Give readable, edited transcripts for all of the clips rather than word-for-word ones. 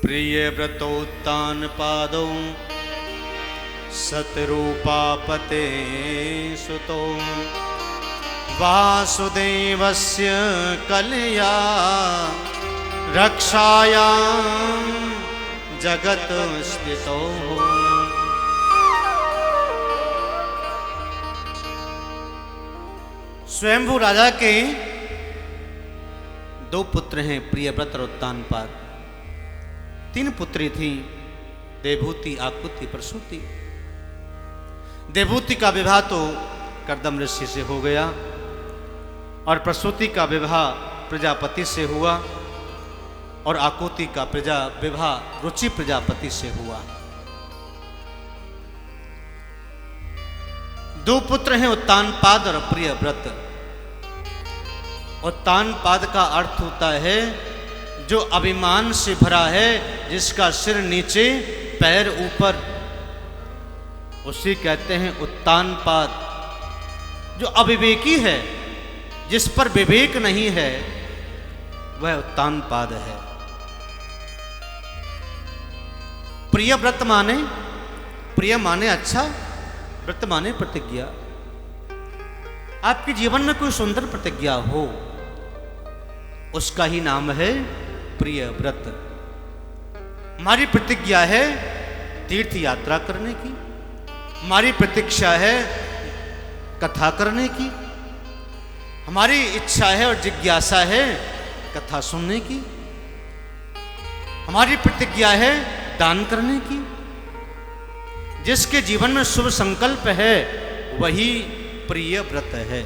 प्रियव्रतोत्तानपादौ सतरूपापते सुतो वासुदेवस्य कलया रक्षायां जगत स्थितो। स्वयंभू राजा के दो पुत्र हैं, प्रियव्रत और उत्तानपाद। 3 पुत्री थी, देवहूति, आकुति, प्रसूति। देवहूति का विवाह तो कर्दम ऋषि से हो गया और प्रसूति का विवाह प्रजापति से हुआ और आकुति का विवाह रुचि प्रजापति से हुआ। 2 पुत्र हैं, उत्तानपाद और प्रियव्रत। उत्तानपाद का अर्थ होता है जो अभिमान से भरा है, जिसका सिर नीचे पैर ऊपर, उसी कहते हैं उत्तानपाद। जो अविवेकी है, जिस पर विवेक नहीं है, वह उत्तानपाद है। प्रियव्रत माने, प्रिय माने अच्छा, व्रत माने प्रतिज्ञा। आपके जीवन में कोई सुंदर प्रतिज्ञा हो, उसका ही नाम है प्रियव्रत। हमारी प्रतिज्ञा है तीर्थ यात्रा करने की, हमारी प्रतीक्षा है कथा करने की, हमारी इच्छा है और जिज्ञासा है कथा सुनने की, हमारी प्रतिज्ञा है दान करने की। जिसके जीवन में शुभ संकल्प है वही प्रियव्रत है।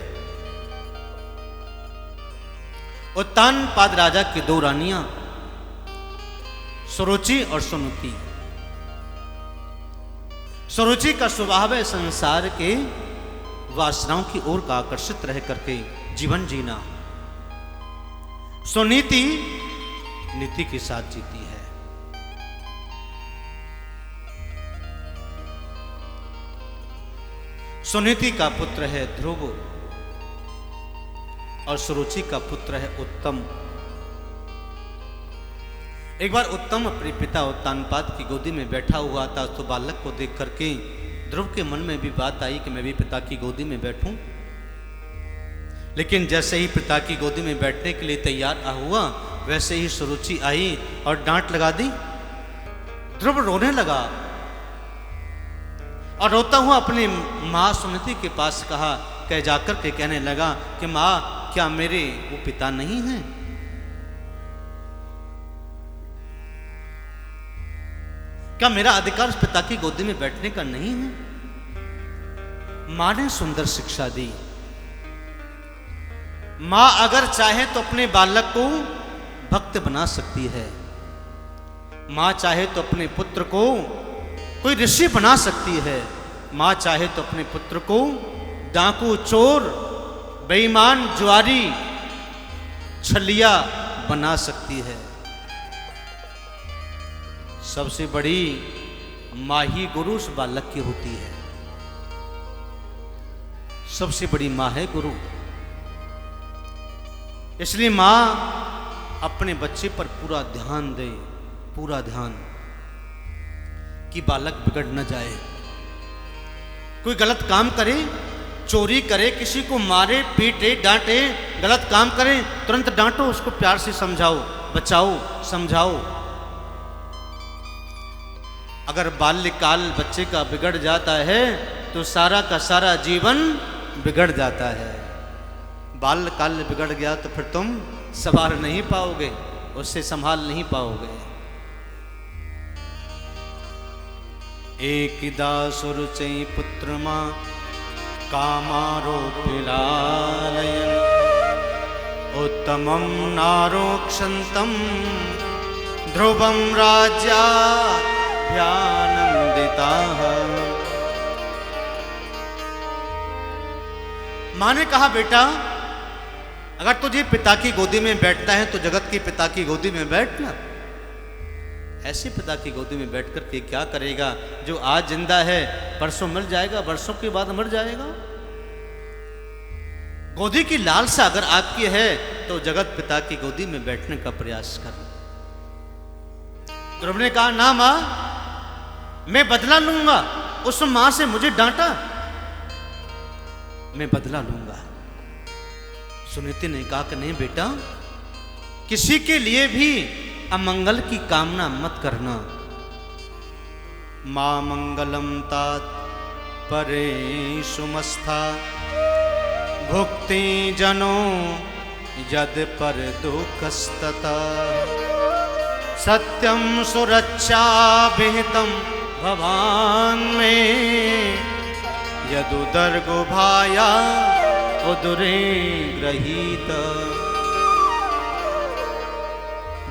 उत्तानपाद राजा की 2 रानियां, सुरुचि और सुनीति। सुरुचि का स्वभाव है संसार के वासनाओं की ओर का आकर्षित रह करके जीवन जीना। सुनीति नीति के साथ जीती है। सुनीति का पुत्र है ध्रुव और सुरुचि का पुत्र है उत्तम। एक बार उत्तम अपने पिता उत्तानपाद की गोदी में बैठा हुआ था, तो बालक को देख करके ध्रुव के मन में भी बात आई कि मैं भी पिता की गोदी में बैठूं। लेकिन जैसे ही पिता की गोदी में बैठने के लिए तैयार हुआ, वैसे ही सुरुचि आई और डांट लगा दी। ध्रुव रोने लगा और रोता हुआ अपनी माँ सुनीति के पास कह जाकर के कहने लगा कि माँ, क्या मेरे वो पिता नहीं हैं? क्या मेरा अधिकार उस पिता की गोदी में बैठने का नहीं है? मां ने सुंदर शिक्षा दी। मां अगर चाहे तो अपने बालक को भक्त बना सकती है। मां चाहे तो अपने पुत्र को कोई ऋषि बना सकती है। मां चाहे तो अपने पुत्र को डाकू, चोर, बेईमान, जुआरी, छलिया बना सकती है। सबसे बड़ी मां ही गुरु उस बालक की होती है। सबसे बड़ी मां है गुरु। इसलिए मां अपने बच्चे पर पूरा ध्यान दे, पूरा ध्यान, कि बालक बिगड़ न जाए। कोई गलत काम करे, चोरी करे, किसी को मारे, पीटे, डांटे, गलत काम करे, तुरंत डांटो, उसको प्यार से समझाओ, बचाओ, समझाओ। अगर बाल्यकाल बच्चे का बिगड़ जाता है तो सारा का सारा जीवन बिगड़ जाता है। बाल्यकाल बिगड़ गया तो फिर तुम संभाल नहीं पाओगे, उससे संभाल नहीं पाओगे। एकदा सुरुचि पुत्र मां कामारोपिलालयन् उत्तमं नारोक्षन्तं ध्रुवं राज्याभ्यानन्दिताः। मां ने कहा, बेटा अगर तुझे पिता की गोदी में बैठना है तो जगत के पिता की गोदी में बैठना। ऐसे पिता की गोदी में बैठ कर के क्या करेगा? जो आज जिंदा है परसों मर जाएगा, वर्षों के बाद मर जाएगा। गोदी की लालसा अगर आपकी है तो जगत पिता की गोदी में बैठने का प्रयास करना। ध्रुव ने कहा ना मां, मैं बदला लूंगा। उस मां से मुझे डांटा, मैं बदला लूंगा। सुनीति ने कहा कि नहीं बेटा, किसी के लिए भी अमंगल की कामना मत करना। मां मंगलम तात परे सुमस्था भुक्ति जनो यद पर दुखस्तता सत्यम सुरक्षा विहितम भवान में यदुदर्गो भाया उदरे ग्रहीत।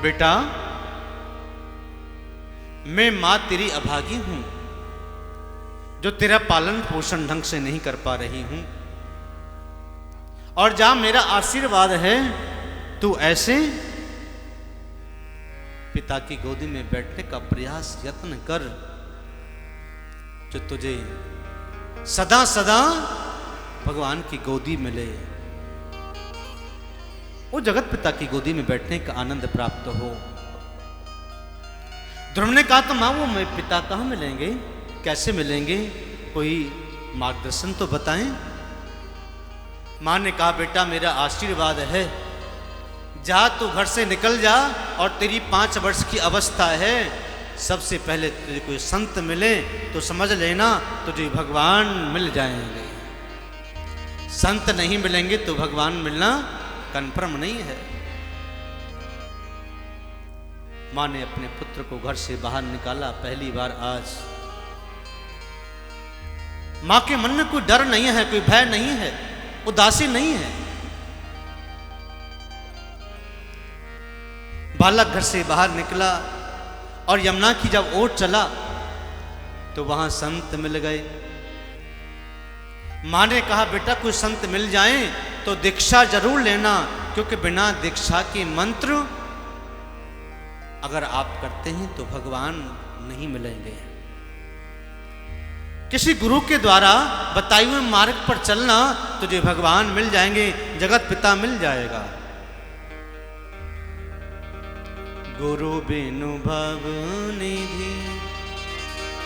बेटा, मैं मां तेरी अभागी हूं जो तेरा पालन पोषण ढंग से नहीं कर पा रही हूं, और जहां मेरा आशीर्वाद है तू ऐसे पिता की गोदी में बैठने का प्रयास यत्न कर जो तुझे सदा सदा भगवान की गोदी मिले, वो जगत पिता की गोदी में बैठने का आनंद प्राप्त हो। ध्रुव ने कहा तो मां वो मेरे पिता कहाँ मिलेंगे, कैसे मिलेंगे, कोई मार्गदर्शन तो बताएं। मां ने कहा बेटा मेरा आशीर्वाद है, जा तू घर से निकल जा, और तेरी 5 वर्ष की अवस्था है, सबसे पहले तुझे कोई संत मिले तो समझ लेना तुझे भगवान मिल जाएंगे। संत नहीं मिलेंगे तो भगवान मिलना कन्फर्म नहीं है। मां ने अपने पुत्र को घर से बाहर निकाला पहली बार आज। मां के मन में कोई डर नहीं है, कोई भय नहीं है, उदासी नहीं है। बालक घर से बाहर निकला और यमुना की जब ओर चला तो वहां संत मिल गए। मां ने कहा बेटा कोई संत मिल जाए तो दीक्षा जरूर लेना, क्योंकि बिना दीक्षा के मंत्र अगर आप करते हैं तो भगवान नहीं मिलेंगे। किसी गुरु के द्वारा बताए हुए मार्ग पर चलना, तुझे भगवान मिल जाएंगे, जगत पिता मिल जाएगा। गुरु बिनु भव निधि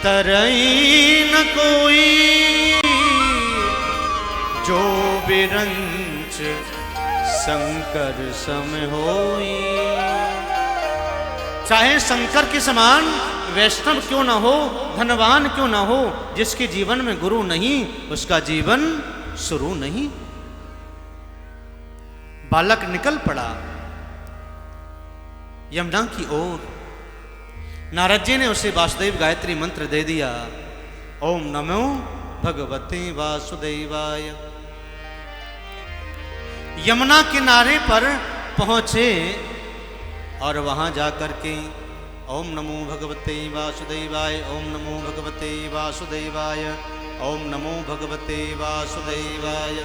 तरई न कोई, जो बिरंच शंकर सम होई। चाहे शंकर के समान वैष्णव क्यों ना हो, धनवान क्यों ना हो, जिसके जीवन में गुरु नहीं उसका जीवन शुरू नहीं। बालक निकल पड़ा यमुना की ओर। नारद जी ने उसे वासुदेव गायत्री मंत्र दे दिया, ओम नमो भगवते वासुदेवाय। यमुना किनारे पर पहुंचे और वहां जाकर के ओम नमो भगवते वासुदेवाय, ओम नमो भगवते वासुदेवाय, ओम नमो भगवते वासुदेवाय।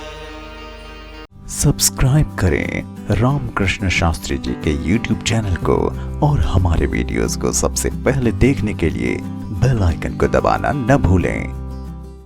सब्सक्राइब करें रामकृष्ण शास्त्री जी के YouTube चैनल को, और हमारे वीडियोस को सबसे पहले देखने के लिए बेल आइकन को दबाना न भूलें।